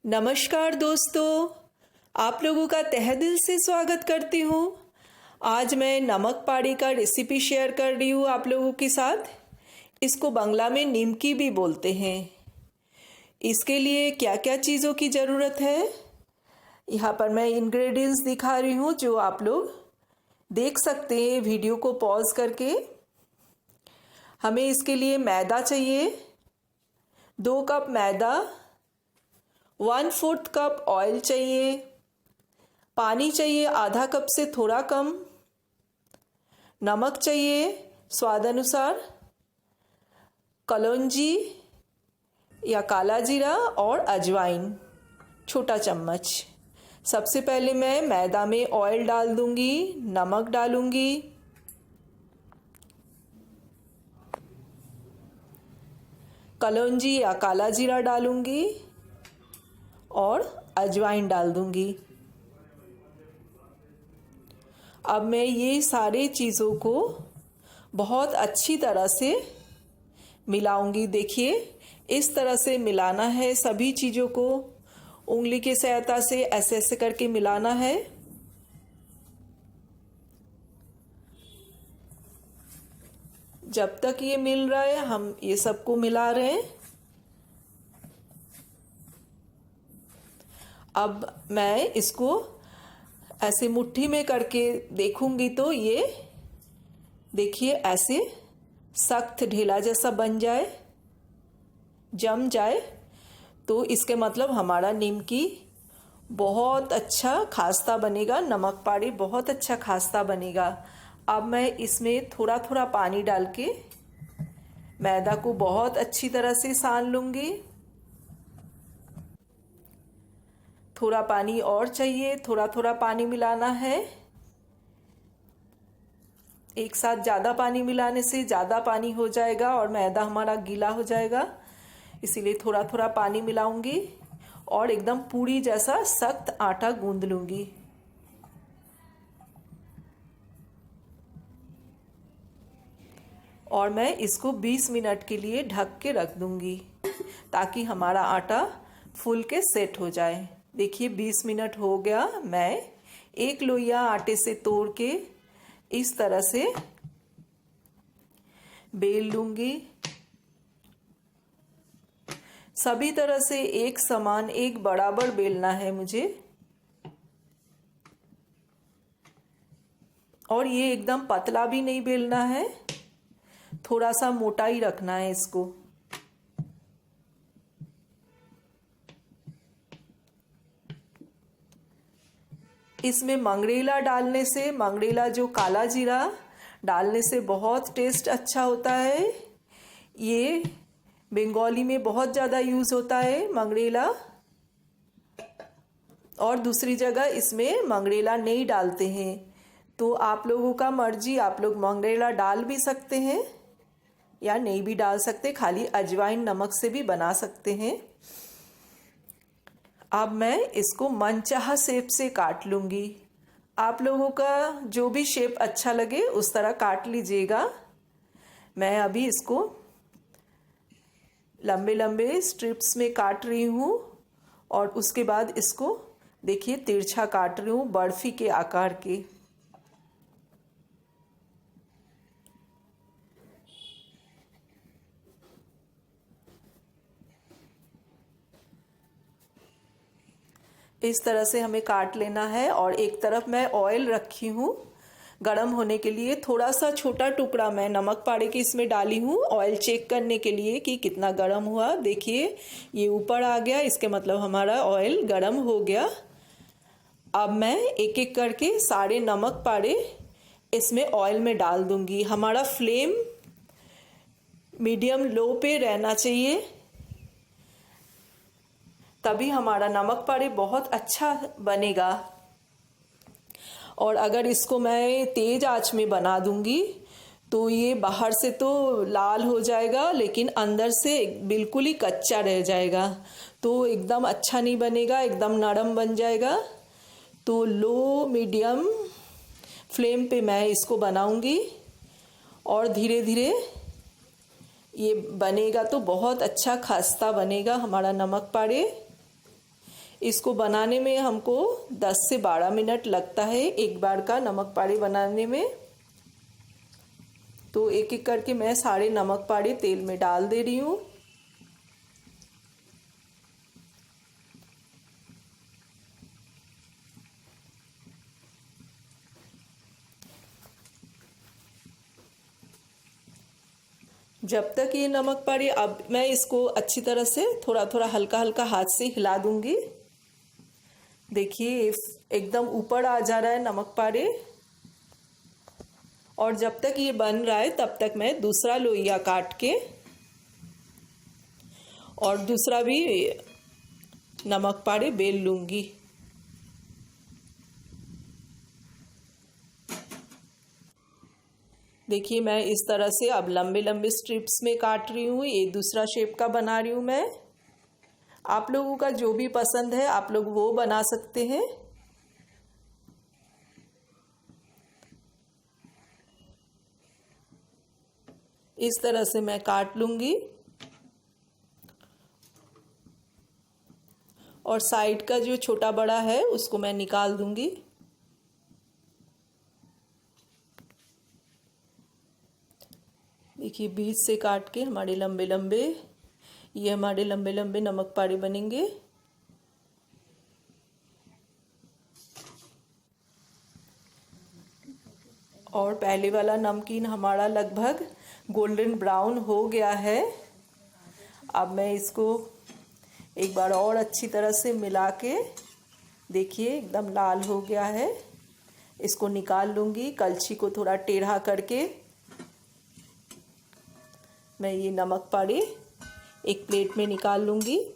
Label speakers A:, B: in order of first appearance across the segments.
A: नमस्कार दोस्तों, आप लोगों का तहे दिल से स्वागत करती हूँ। आज मैं नमक पाड़ी का रेसिपी शेयर कर रही हूँ आप लोगों के साथ। इसको बांग्ला में निमकी भी बोलते हैं। इसके लिए क्या क्या चीज़ों की ज़रूरत है, यहाँ पर मैं इंग्रेडिएंट्स दिखा रही हूँ जो आप लोग देख सकते हैं वीडियो को पॉज करके। हमें इसके लिए मैदा चाहिए, 2 कप मैदा, 1/4 कप ऑयल चाहिए, पानी चाहिए आधा कप से थोड़ा कम, नमक चाहिए स्वाद अनुसार, कलौंजी या काला जीरा और अजवाइन छोटा चम्मच। सबसे पहले मैं मैदा में ऑयल डाल दूंगी, नमक डालूंगी, कलौंजी या काला जीरा डालूंगी और अजवाइन डाल दूंगी। अब मैं ये सारे चीज़ों को बहुत अच्छी तरह से मिलाऊंगी। देखिए, इस तरह से मिलाना है, सभी चीज़ों को उंगली की सहायता से ऐसे ऐसे करके मिलाना है। जब तक ये मिल रहा है हम ये सबको मिला रहे हैं। अब मैं इसको ऐसे मुट्ठी में करके देखूंगी तो ये देखिए ऐसे सख्त ढेला जैसा बन जाए, जम जाए, तो इसके मतलब हमारा निमकी बहुत अच्छा खास्ता बनेगा, नमक पाड़ी बहुत अच्छा खास्ता बनेगा। अब मैं इसमें थोड़ा थोड़ा पानी डाल के मैदा को बहुत अच्छी तरह से सान लूँगी। थोड़ा पानी और चाहिए, थोड़ा थोड़ा पानी मिलाना है। एक साथ ज़्यादा पानी मिलाने से ज़्यादा पानी हो जाएगा और मैदा हमारा गीला हो जाएगा, इसीलिए थोड़ा थोड़ा पानी मिलाऊंगी और एकदम पूरी जैसा सख्त आटा गूंद लूंगी। और मैं इसको 20 मिनट के लिए ढक के रख दूंगी ताकि हमारा आटा फूल के सेट हो जाए। देखिए 20 मिनट हो गया। मैं एक लोइया आटे से तोड़ के इस तरह से बेल लूंगी। सभी तरह से एक समान, एक बराबर बेलना है मुझे। और ये एकदम पतला भी नहीं बेलना है, थोड़ा सा मोटा ही रखना है इसको। इसमें मंगरेला डालने से, मंगरेला जो काला जीरा डालने से बहुत टेस्ट अच्छा होता है। ये बंगाली में बहुत ज़्यादा यूज़ होता है मंगरेला, और दूसरी जगह इसमें मंगरेला नहीं डालते हैं। तो आप लोगों का मर्जी, आप लोग मंगरेला डाल भी सकते हैं या नहीं भी डाल सकते, खाली अजवाइन नमक से भी बना सकते हैं। अब मैं इसको मनचाहा शेप से काट लूँगी। आप लोगों का जो भी शेप अच्छा लगे उस तरह काट लीजिएगा। मैं अभी इसको लंबे लंबे स्ट्रिप्स में काट रही हूँ और उसके बाद इसको देखिए तिरछा काट रही हूँ, बर्फी के आकार के। इस तरह से हमें काट लेना है। और एक तरफ मैं ऑयल रखी हूँ गरम होने के लिए। थोड़ा सा छोटा टुकड़ा मैं नमक पाड़े की इसमें डाली हूँ ऑयल चेक करने के लिए कि कितना गरम हुआ। देखिए ये ऊपर आ गया, इसके मतलब हमारा ऑयल गरम हो गया। अब मैं एक एक करके सारे नमक पाड़े इसमें ऑयल में डाल दूंगी। हमारा फ्लेम मीडियम लो पे रहना चाहिए, तभी हमारा नमक पाड़े बहुत अच्छा बनेगा। और अगर इसको मैं तेज आंच में बना दूंगी तो ये बाहर से तो लाल हो जाएगा लेकिन अंदर से बिल्कुल ही कच्चा रह जाएगा, तो एकदम अच्छा नहीं बनेगा, एकदम नरम बन जाएगा। तो लो मीडियम फ्लेम पे मैं इसको बनाऊंगी और धीरे धीरे ये बनेगा तो बहुत अच्छा खस्ता बनेगा हमारा नमक पाड़े। इसको बनाने में हमको 10 से 12 मिनट लगता है एक बार का नमक पाड़ी बनाने में। तो एक एक करके मैं सारे नमक पाड़ी तेल में डाल दे रही हूँ। जब तक ये नमक पाड़ी, अब मैं इसको अच्छी तरह से थोड़ा थोड़ा हल्का हल्का हाथ से हिला दूंगी। देखिए एकदम ऊपर आ जा रहा है नमक पाड़ी। और जब तक ये बन रहा है तब तक मैं दूसरा लोइया काट के और दूसरा भी नमक पाड़ी बेल लूंगी। देखिए मैं इस तरह से अब लंबे लंबे स्ट्रिप्स में काट रही हूँ। ये दूसरा शेप का बना रही हूँ मैं। आप लोगों का जो भी पसंद है आप लोग वो बना सकते हैं। इस तरह से मैं काट लूंगी और साइड का जो छोटा बड़ा है उसको मैं निकाल दूंगी। देखिए बीच से काट के हमारे लंबे लंबे नमक पाड़ी बनेंगे। और पहले वाला नमकीन हमारा लगभग गोल्डन ब्राउन हो गया है। अब मैं इसको एक बार और अच्छी तरह से मिला के, देखिए एकदम लाल हो गया है। इसको निकाल लूँगी। कलछी को थोड़ा टेढ़ा करके मैं ये नमक पाड़ी एक प्लेट में निकाल लूँगी।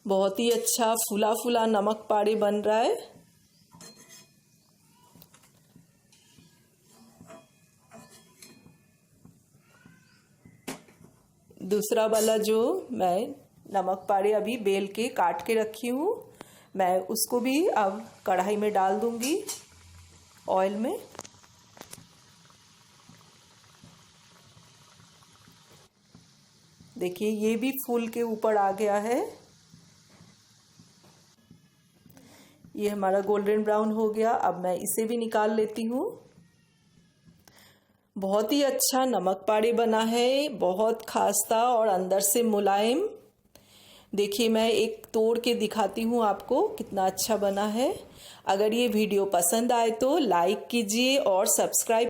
A: बहुत ही अच्छा फूला फूला नमक पाड़ी बन रहा है। दूसरा वाला जो मैं नमक पाड़ी अभी बेल के काट के रखी हूँ, मैं उसको भी अब कढ़ाई में डाल दूंगी ऑयल में। देखिए ये भी फूल के ऊपर आ गया है। ये हमारा गोल्डन ब्राउन हो गया। अब मैं इसे भी निकाल लेती हूँ। बहुत ही अच्छा नमक पाड़ी बना है, बहुत खास्ता और अंदर से मुलायम। देखिए मैं एक तोड़ के दिखाती हूँ आपको कितना अच्छा बना है। अगर ये वीडियो पसंद आए तो लाइक कीजिए और सब्सक्राइब